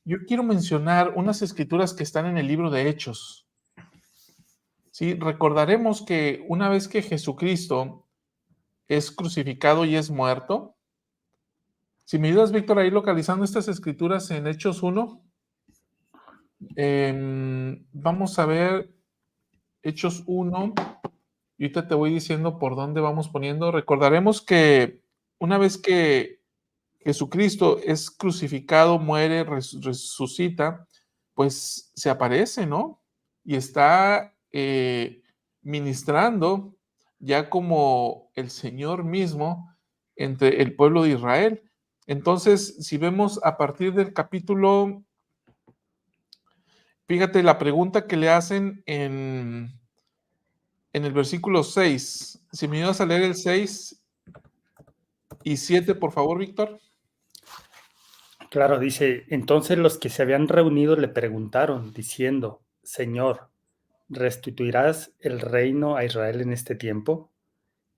yo quiero mencionar unas escrituras que están en el libro de Hechos. Sí, recordaremos que una vez que Jesucristo es crucificado y es muerto, si me ayudas, Víctor, ahí localizando estas escrituras en Hechos 1, vamos a ver Hechos 1, y ahorita te voy diciendo por dónde vamos poniendo. Recordaremos que una vez que Jesucristo es crucificado, muere, resucita, pues se aparece, ¿no? Y está ministrando ya como el Señor mismo entre el pueblo de Israel. Entonces, si vemos a partir del capítulo, fíjate la pregunta que le hacen en el versículo 6. Si me ibas a leer el 6 y 7, por favor, Víctor. Claro, dice, entonces los que se habían reunido le preguntaron, diciendo, Señor, ¿restituirás el reino a Israel en este tiempo?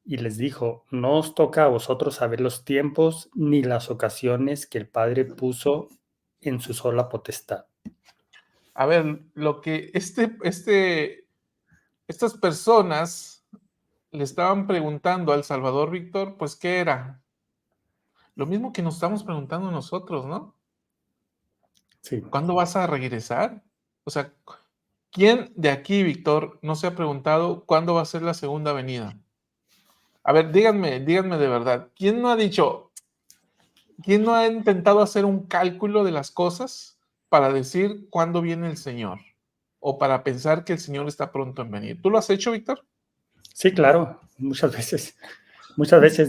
Y les dijo, no os toca a vosotros saber los tiempos ni las ocasiones que el Padre puso en su sola potestad. A ver, lo que estas personas le estaban preguntando al Salvador Víctor, pues, ¿qué era? Lo mismo que nos estamos preguntando nosotros, ¿no? Sí. ¿Cuándo vas a regresar? O sea, ¿quién de aquí, Víctor, no se ha preguntado cuándo va a ser la segunda venida? A ver, díganme de verdad, quién no ha intentado hacer un cálculo de las cosas para decir cuándo viene el Señor? O para pensar que el Señor está pronto en venir. ¿Tú lo has hecho, Víctor? Sí, claro, muchas veces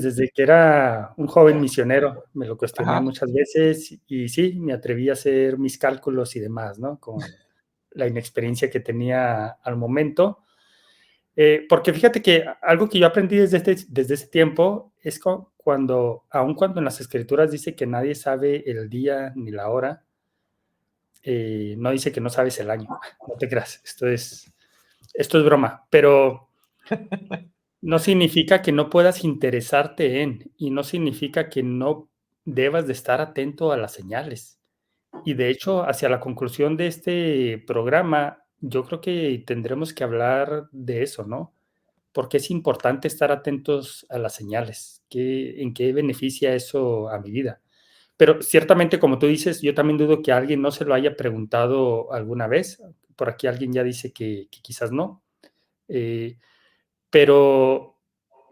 desde que era un joven misionero me lo cuestioné Ajá. muchas veces y sí, me atreví a hacer mis cálculos y demás, ¿no? Con la inexperiencia que tenía al momento. Porque fíjate que algo que yo aprendí desde ese tiempo es aun cuando en las escrituras dice que nadie sabe el día ni la hora, no dice que no sabes el año, no te creas, esto es broma, pero no significa que no puedas interesarte y no significa que no debas de estar atento a las señales. Y de hecho, hacia la conclusión de este programa, yo creo que tendremos que hablar de eso, ¿no? Porque es importante estar atentos a las señales, ¿en qué beneficia eso a mi vida? Pero ciertamente, como tú dices, yo también dudo que alguien no se lo haya preguntado alguna vez. Por aquí alguien ya dice que quizás no. Eh, pero,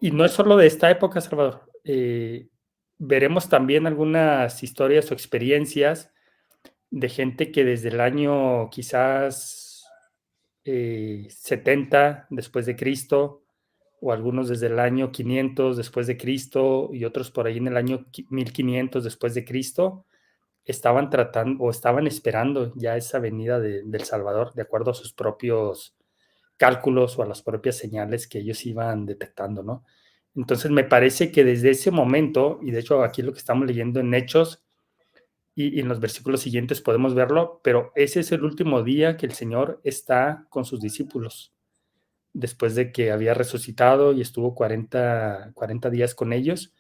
y no es solo de esta época, Salvador. Veremos también algunas historias o experiencias de gente que desde el año quizás 70 después de Cristo, o algunos desde el año 500 después de Cristo, y otros por ahí en el año 1500 después de Cristo, estaban tratando o estaban esperando ya esa venida del Salvador, de acuerdo a sus propios cálculos o a las propias señales que ellos iban detectando, ¿no? Entonces me parece que desde ese momento, y de hecho aquí lo que estamos leyendo en Hechos y en los versículos siguientes podemos verlo, pero ese es el último día que el Señor está con sus discípulos, después de que había resucitado y estuvo 40 días con ellos.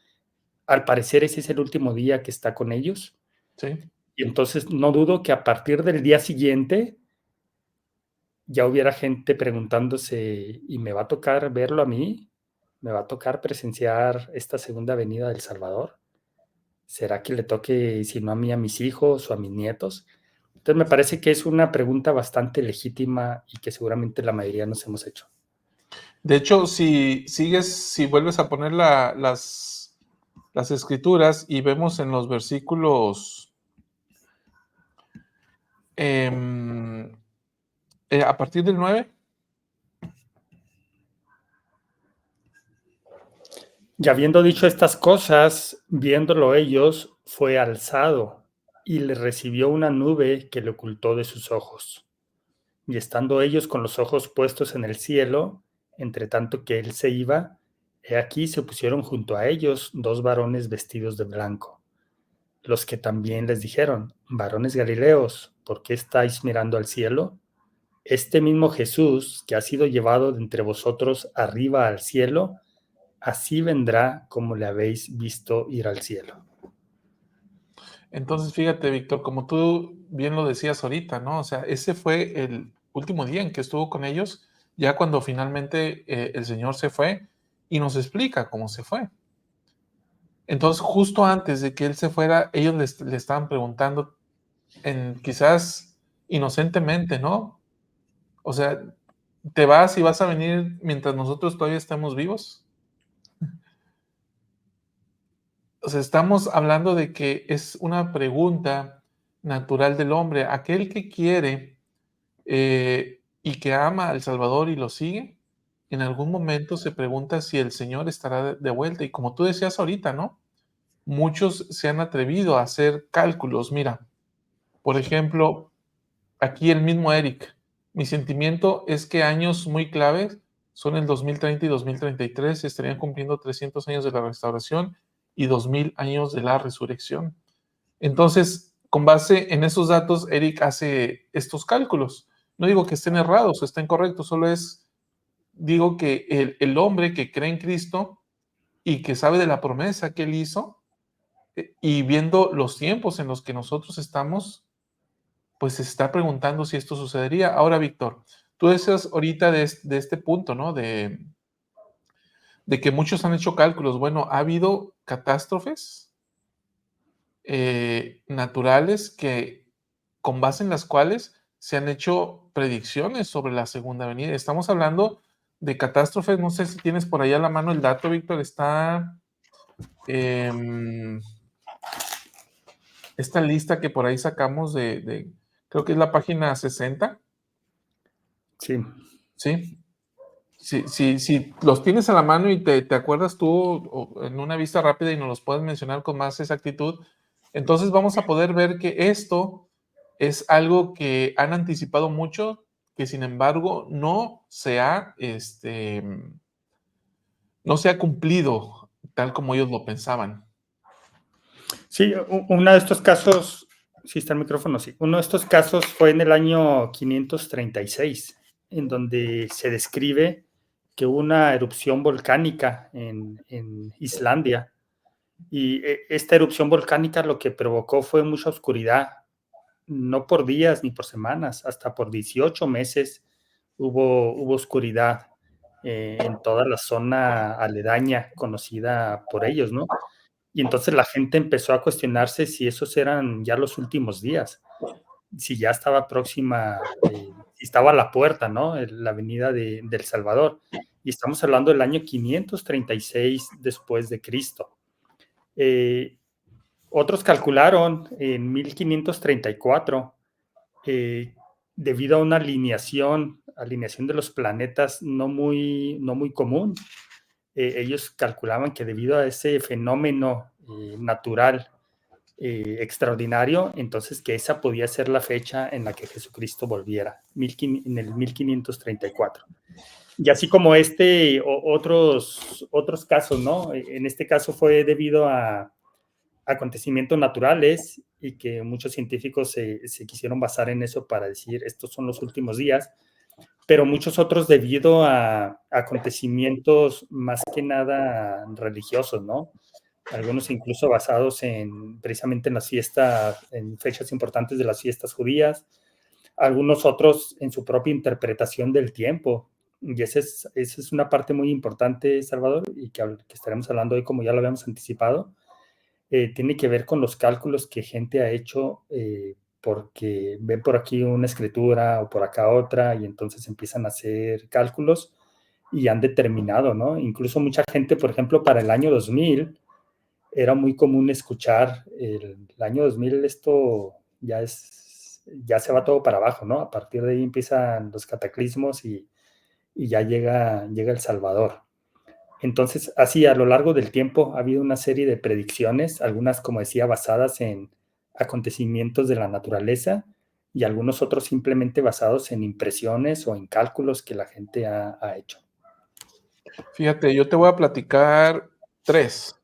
Al parecer ese es el último día que está con ellos. Sí. Y entonces no dudo que a partir del día siguiente ya hubiera gente preguntándose, ¿y me va a tocar verlo a mí? ¿Me va a tocar presenciar esta segunda venida del Salvador? ¿Será que le toque, si no a mí, a mis hijos o a mis nietos? Entonces me parece que es una pregunta bastante legítima y que seguramente la mayoría nos hemos hecho. De hecho, si vuelves a poner las escrituras y vemos en los versículos, em, a partir del 9. Y habiendo dicho estas cosas, viéndolo ellos, fue alzado y le recibió una nube que le ocultó de sus ojos. Y estando ellos con los ojos puestos en el cielo, entre tanto que él se iba, he aquí se pusieron junto a ellos dos varones vestidos de blanco, los que también les dijeron, varones Galileos, ¿por qué estáis mirando al cielo? Este mismo Jesús que ha sido llevado de entre vosotros arriba al cielo, así vendrá como le habéis visto ir al cielo. Entonces, fíjate, Víctor, como tú bien lo decías ahorita, ¿no? O sea, ese fue el último día en que estuvo con ellos, ya cuando finalmente el Señor se fue y nos explica cómo se fue. Entonces, justo antes de que Él se fuera, ellos le estaban preguntando, quizás inocentemente, ¿no? O sea, ¿te vas y vas a venir mientras nosotros todavía estamos vivos? O sea, estamos hablando de que es una pregunta natural del hombre. Aquel que quiere y que ama al Salvador y lo sigue, en algún momento se pregunta si el Señor estará de vuelta. Y como tú decías ahorita, ¿no? Muchos se han atrevido a hacer cálculos. Mira, por ejemplo, aquí el mismo Eric. Mi sentimiento es que años muy claves son el 2030 y 2033. Se estarían cumpliendo 300 años de la restauración y 2000 años de la resurrección. Entonces, con base en esos datos, Eric hace estos cálculos. No digo que estén errados o estén correctos, solo digo que el hombre que cree en Cristo y que sabe de la promesa que él hizo, y viendo los tiempos en los que nosotros estamos, pues se está preguntando si esto sucedería. Ahora, Víctor, tú decías ahorita de este punto, ¿no? De que muchos han hecho cálculos. Bueno, ha habido catástrofes naturales que, con base en las cuales se han hecho predicciones sobre la segunda venida. Estamos hablando de catástrofes, no sé si tienes por ahí a la mano el dato, Víctor, está esta lista que por ahí sacamos creo que es la página 60. Sí. Sí, si los tienes a la mano y te acuerdas tú en una vista rápida y nos los puedes mencionar con más exactitud, entonces vamos a poder ver que esto es algo que han anticipado mucho, que sin embargo no se ha cumplido tal como ellos lo pensaban. Sí, uno de estos casos, sí está el micrófono, sí. Uno de estos casos fue en el año 536, en donde se describe que hubo una erupción volcánica en Islandia. Y esta erupción volcánica lo que provocó fue mucha oscuridad, no por días ni por semanas, hasta por 18 meses hubo oscuridad en toda la zona aledaña conocida por ellos, ¿no? Y entonces la gente empezó a cuestionarse si esos eran ya los últimos días, si ya estaba próxima, si estaba a la puerta, ¿no? La venida del Salvador. Y estamos hablando del año 536 después de Cristo. Otros calcularon en 1534, debido a una alineación de los planetas no muy común, ellos calculaban que debido a ese fenómeno natural extraordinario, entonces que esa podía ser la fecha en la que Jesucristo volviera, en el 1534. Y así como otros casos, ¿no? En este caso fue debido a acontecimientos naturales y que muchos científicos se quisieron basar en eso para decir estos son los últimos días, pero muchos otros debido a acontecimientos más que nada religiosos, ¿no? Algunos incluso basados precisamente en las fiestas, en fechas importantes de las fiestas judías, algunos otros en su propia interpretación del tiempo. Y esa es una parte muy importante, Salvador, y que estaremos hablando hoy, como ya lo habíamos anticipado. Tiene que ver con los cálculos que gente ha hecho porque ven por aquí una escritura o por acá otra y entonces empiezan a hacer cálculos y han determinado, ¿no? Incluso mucha gente, por ejemplo, para el año 2000, era muy común escuchar el año 2000, esto ya se va todo para abajo, ¿no? A partir de ahí empiezan los cataclismos y ya llega El Salvador. Entonces, así a lo largo del tiempo ha habido una serie de predicciones, algunas, como decía, basadas en acontecimientos de la naturaleza y algunos otros simplemente basados en impresiones o en cálculos que la gente ha hecho. Fíjate, yo te voy a platicar 3,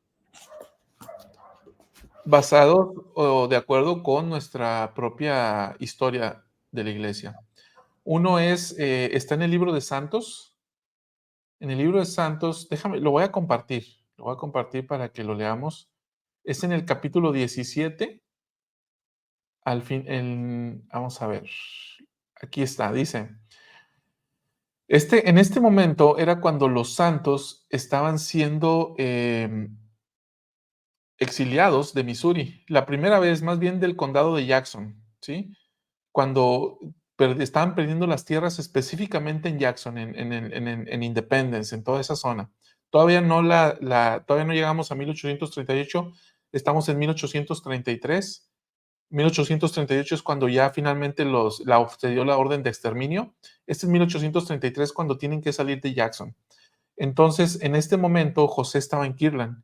basados o de acuerdo con nuestra propia historia de la iglesia. Uno está en el libro de Santos. En el libro de Santos, lo voy a compartir para que lo leamos. Es en el capítulo 17 al fin, vamos a ver, aquí está, dice, en este momento era cuando los santos estaban siendo exiliados de Missouri, la primera vez más bien del condado de Jackson, ¿sí? Cuando estaban perdiendo las tierras específicamente en Jackson, en Independence, en toda esa zona. Todavía no, todavía no llegamos a 1838, estamos en 1833. 1838 es cuando ya finalmente se dio la orden de exterminio. Este es 1833 cuando tienen que salir de Jackson. Entonces, en este momento, José estaba en Kirtland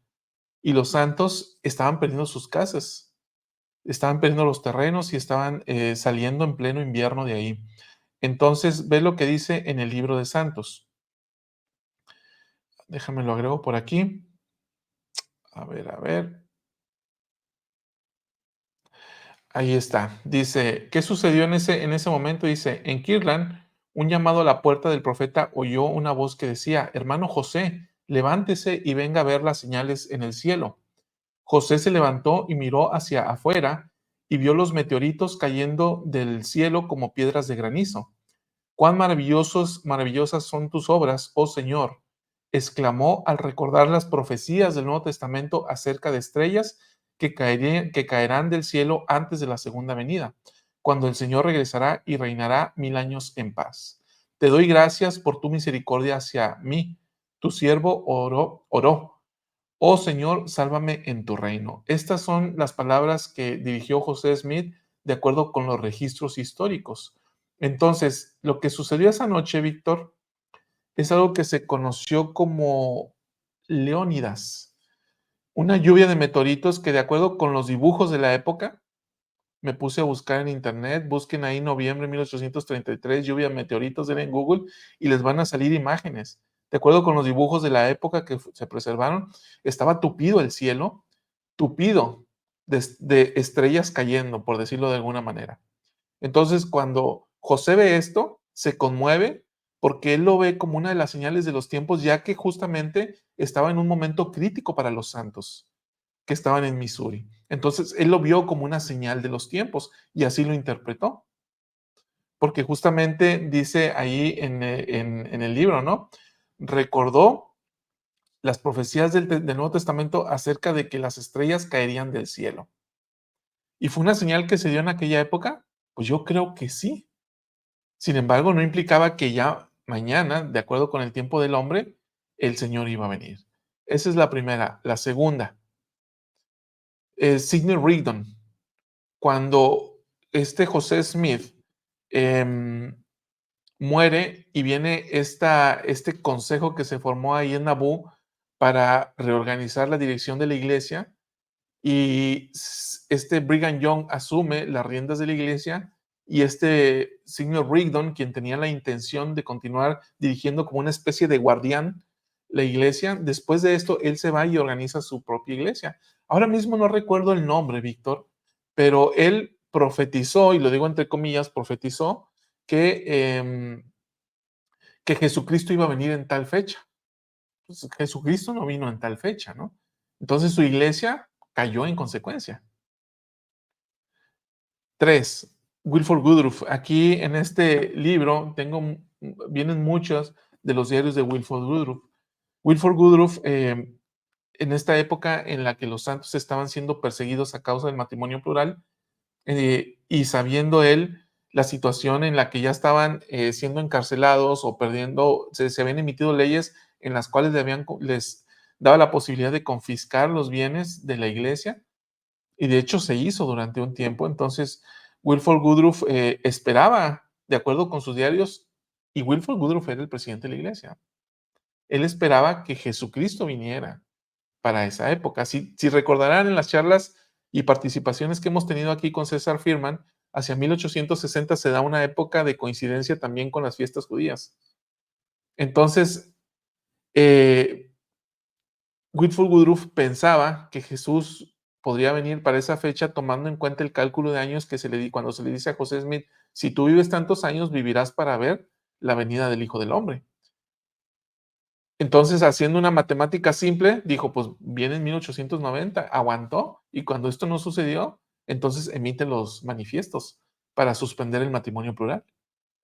y los santos estaban perdiendo sus casas, estaban perdiendo los terrenos y estaban saliendo en pleno invierno de ahí. Entonces, ve lo que dice en el libro de Santos. Déjame lo agrego por aquí. A ver, a ver. Ahí está. Dice, ¿qué sucedió en ese momento? Dice, en Kirtland, un llamado a la puerta del profeta oyó una voz que decía, hermano José, levántese y venga a ver las señales en el cielo. José se levantó y miró hacia afuera y vio los meteoritos cayendo del cielo como piedras de granizo. Cuán maravillosas son tus obras, oh Señor, exclamó al recordar las profecías del Nuevo Testamento acerca de estrellas que caerán del cielo antes de la segunda venida, cuando el Señor regresará y reinará 1000 años en paz. Te doy gracias por tu misericordia hacia mí. Tu siervo oró. Oh Señor, sálvame en tu reino. Estas son las palabras que dirigió José Smith de acuerdo con los registros históricos. Entonces, lo que sucedió esa noche, Víctor, es algo que se conoció como Leónidas, una lluvia de meteoritos que de acuerdo con los dibujos de la época, me puse a buscar en internet, busquen ahí noviembre de 1833, lluvia de meteoritos, den en Google y les van a salir imágenes. De acuerdo con los dibujos de la época que se preservaron, estaba tupido el cielo, tupido de estrellas cayendo, por decirlo de alguna manera. Entonces, cuando José ve esto, se conmueve porque él lo ve como una de las señales de los tiempos, ya que justamente estaba en un momento crítico para los santos que estaban en Missouri. Entonces, él lo vio como una señal de los tiempos y así lo interpretó. Porque justamente dice ahí en el libro, ¿no? Recordó las profecías del Nuevo Testamento acerca de que las estrellas caerían del cielo. ¿Y fue una señal que se dio en aquella época? Pues yo creo que sí. Sin embargo, no implicaba que ya mañana, de acuerdo con el tiempo del hombre, el Señor iba a venir. Esa es la primera. La segunda, Sidney Rigdon, cuando José Smith muere y viene este consejo que se formó ahí en Nabú para reorganizar la dirección de la iglesia y Brigham Young asume las riendas de la iglesia y señor Rigdon, quien tenía la intención de continuar dirigiendo como una especie de guardián la iglesia, después de esto él se va y organiza su propia iglesia. Ahora mismo no recuerdo el nombre, Víctor, pero él profetizó, y lo digo entre comillas, profetizó que, que Jesucristo iba a venir en tal fecha. Pues Jesucristo no vino en tal fecha, ¿no? Entonces su iglesia cayó en consecuencia. 3. Wilford Woodruff. Aquí en este libro vienen muchos de los diarios de Wilford Woodruff. Wilford Woodruff, en esta época en la que los santos estaban siendo perseguidos a causa del matrimonio plural, y sabiendo él la situación en la que ya estaban siendo encarcelados o perdiendo, se habían emitido leyes en las cuales les daba la posibilidad de confiscar los bienes de la iglesia, y de hecho se hizo durante un tiempo. Entonces, Wilford Woodruff esperaba, de acuerdo con sus diarios, y Wilford Woodruff era el presidente de la iglesia. Él esperaba que Jesucristo viniera para esa época. Si recordarán en las charlas y participaciones que hemos tenido aquí con César Firman, hacia 1860 se da una época de coincidencia también con las fiestas judías. Entonces, Whitfield Woodruff pensaba que Jesús podría venir para esa fecha tomando en cuenta el cálculo de años que cuando se le dice a José Smith, si tú vives tantos años, vivirás para ver la venida del Hijo del Hombre. Entonces, haciendo una matemática simple, dijo, pues viene en 1890, aguantó, y cuando esto no sucedió, entonces emite los manifiestos para suspender el matrimonio plural.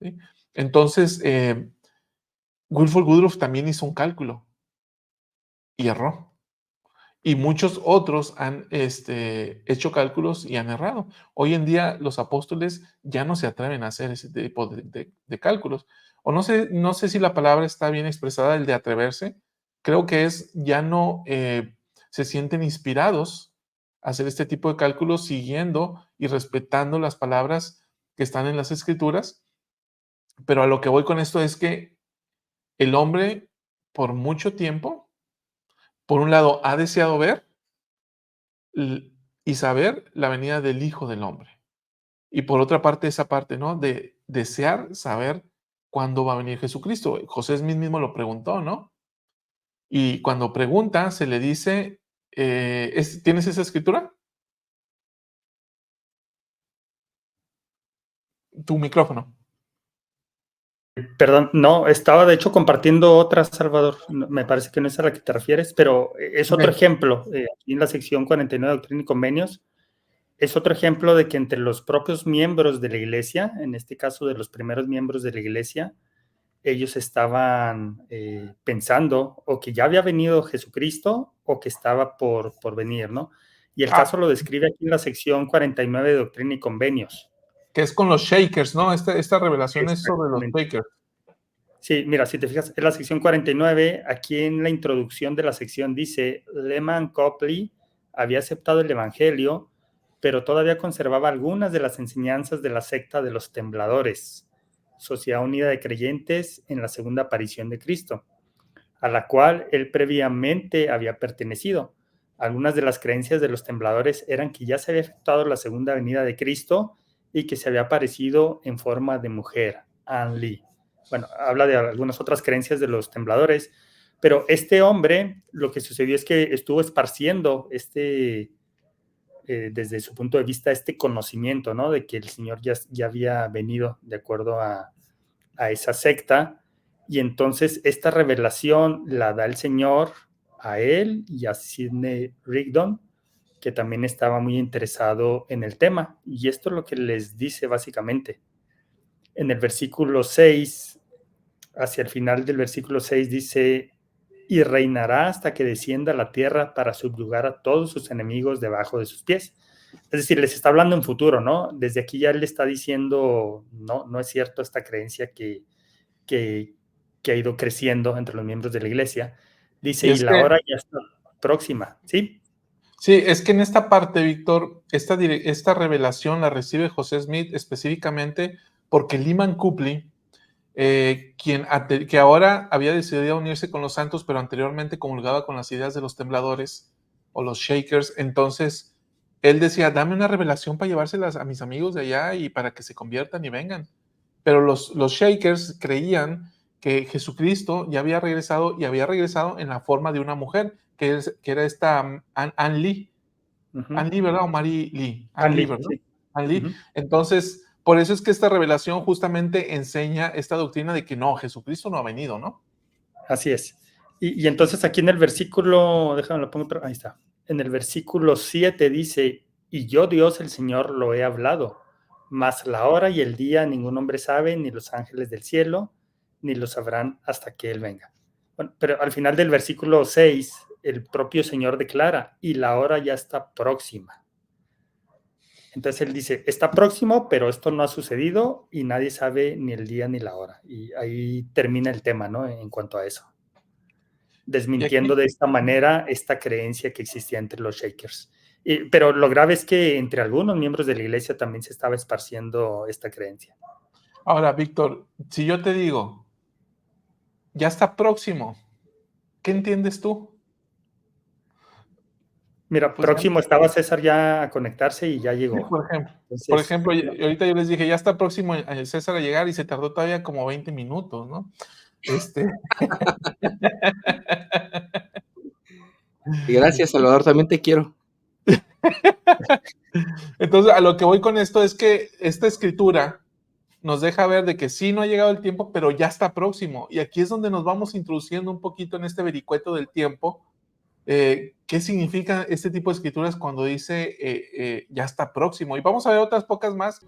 ¿Sí? Entonces, Wilford Woodruff también hizo un cálculo y erró. Y muchos otros han hecho cálculos y han errado. Hoy en día los apóstoles ya no se atreven a hacer ese tipo de cálculos. O no sé si la palabra está bien expresada, el de atreverse. Creo que es ya no se sienten inspirados a hacer este tipo de cálculos siguiendo y respetando las palabras que están en las escrituras. Pero a lo que voy con esto es que el hombre por mucho tiempo, por un lado, ha deseado ver y saber la venida del Hijo del Hombre. Y por otra parte, esa parte, ¿no? De desear saber cuándo va a venir Jesucristo. José Smith mismo lo preguntó, ¿no? Y cuando pregunta, se le dice, ¿tienes esa escritura? Tu micrófono. Perdón, no, estaba de hecho compartiendo otra, Salvador. Me parece que no es a la que te refieres, pero es otro Okay. ejemplo. Aquí en la sección 49 de Doctrina y Convenios, es otro ejemplo de que entre los propios miembros de la iglesia, en este caso de los primeros miembros de la iglesia, ellos estaban pensando o que ya había venido Jesucristo o que estaba por venir, ¿no? Y el caso lo describe aquí en la sección 49 de Doctrina y Convenios. Que es con los Shakers, ¿no? Esta revelación es sobre los Exactamente. Shakers. Sí, mira, si te fijas, en la sección 49, aquí en la introducción de la sección dice, Lehman Copley había aceptado el Evangelio, pero todavía conservaba algunas de las enseñanzas de la secta de los Tembladores, Sociedad Unida de Creyentes en la segunda aparición de Cristo, a la cual él previamente había pertenecido. Algunas de las creencias de los Tembladores eran que ya se había efectuado la segunda venida de Cristo y que se había aparecido en forma de mujer, Ann Lee. Bueno, habla de algunas otras creencias de los Tembladores, pero este hombre, lo que sucedió es que estuvo esparciendo desde su punto de vista, este conocimiento, ¿no? De que el Señor ya había venido de acuerdo a esa secta, y entonces esta revelación la da el Señor a él y a Sidney Rigdon, que también estaba muy interesado en el tema, y esto es lo que les dice básicamente. En el versículo 6, hacia el final del versículo 6 dice, y reinará hasta que descienda a la tierra para subyugar a todos sus enemigos debajo de sus pies. Es decir, les está hablando en futuro, ¿no? Desde aquí ya le está diciendo, no es cierto esta creencia que ha ido creciendo entre los miembros de la iglesia. Dice, Y y es la que, hora ya está próxima, ¿sí? sí, es que en esta parte, Víctor, esta revelación la recibe José Smith específicamente porque Lyman Copley, que ahora había decidido unirse con los santos, pero anteriormente comulgaba con las ideas de los tembladores o los shakers. Entonces, él decía, dame una revelación para llevárselas a mis amigos de allá y para que se conviertan y vengan. Pero los shakers creían que Jesucristo ya había regresado y había regresado en la forma de una mujer, que era esta Ann Lee. Ann Lee, ¿verdad? O Mary Lee. Ann Lee, Andy, ¿verdad? sí. Ann Lee. Entonces, por eso es que esta revelación justamente enseña esta doctrina de que no, Jesucristo no ha venido, ¿no? Así es. Y entonces aquí en el versículo, déjame lo pongo, ahí está. En el versículo 7 dice, y yo Dios el Señor lo he hablado, mas la hora y el día ningún hombre sabe, ni los ángeles del cielo, ni lo sabrán hasta que Él venga. Bueno, pero al final del versículo 6, el propio Señor declara, y la hora ya está próxima. Entonces Él dice, está próximo, pero esto no ha sucedido y nadie sabe ni el día ni la hora. Y ahí termina el tema, ¿no? En cuanto a eso, Y aquí, desmintiendo de esta manera esta creencia que existía entre los Shakers. Pero lo grave es que entre algunos miembros de la iglesia también se estaba esparciendo esta creencia. ahora, Víctor, si yo te digo, ya está próximo, ¿qué entiendes tú? Mira, Pues ya, próximo estaba César ya a conectarse y ya sí, llegó. por Entonces, ejemplo, no, ahorita yo les dije, ya está próximo el César a llegar y se tardó todavía como 20 minutos, ¿no? Y gracias, Salvador, también te quiero. Entonces, a lo que voy con esto es que esta escritura nos deja ver de que sí no ha llegado el tiempo, pero ya está próximo. Y aquí es donde nos vamos introduciendo un poquito en este vericueto del tiempo, ¿Qué significa este tipo de escrituras cuando dice ya está próximo? Y vamos a ver otras pocas más.